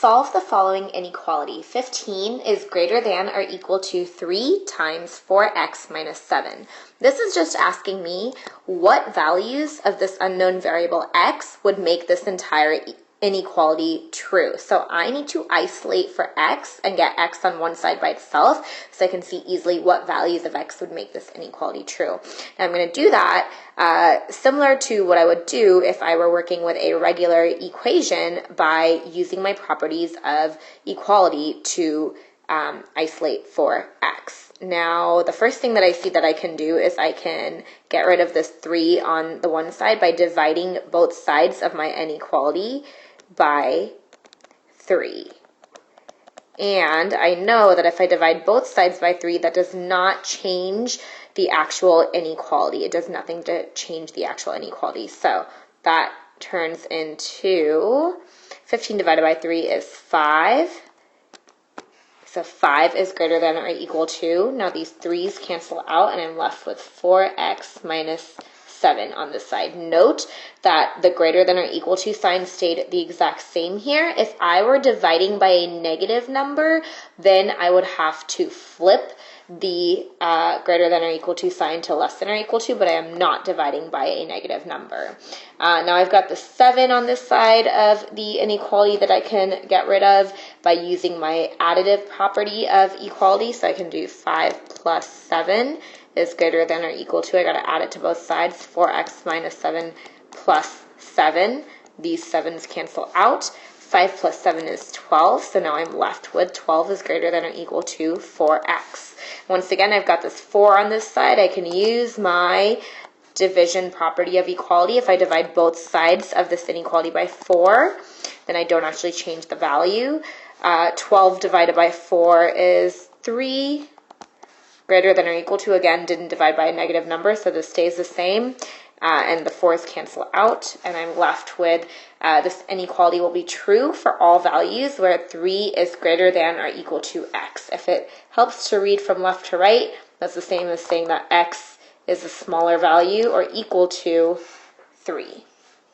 Solve the following inequality. 15 is greater than or equal to 3 times 4x minus 7. This is just asking me what values of this unknown variable x would make this entire inequality true. So I need to isolate for x and get x on one side by itself so I can see easily what values of x would make this inequality true. Now I'm going to do that similar to what I would do if I were working with a regular equation by using my properties of equality to isolate for x. Now, the first thing that I see that I can do is I can get rid of this 3 on the one side by dividing both sides of my inequality by 3. And I know that if I divide both sides by 3, that does not change the actual inequality. It does nothing to change the actual inequality. So that turns into 15 divided by 3 is 5. So 5 is greater than or equal to. Now these 3's cancel out and I'm left with 4x minus 7 on this side. Note that the greater than or equal to sign stayed the exact same here. If I were dividing by a negative number, then I would have to flip the greater than or equal to sign to less than or equal to, but I am not dividing by a negative number. Now I've got the 7 on this side of the inequality that I can get rid of by using my additive property of equality. So I can do 5 plus 7 is greater than or equal to, I got to add it to both sides, 4x minus 7 plus 7. These 7's cancel out. 5 plus 7 is 12, so now I'm left with 12 is greater than or equal to 4x. Once again, I've got this 4 on this side. I can use my division property of equality. If I divide both sides of this inequality by 4, then I don't actually change the value. 12 divided by 4 is 3. Greater than or equal to, again, didn't divide by a negative number, so this stays the same. And the 4's cancel out, and I'm left with this inequality will be true for all values where 3 is greater than or equal to x. If it helps to read from left to right, that's the same as saying that x is a smaller value or equal to 3.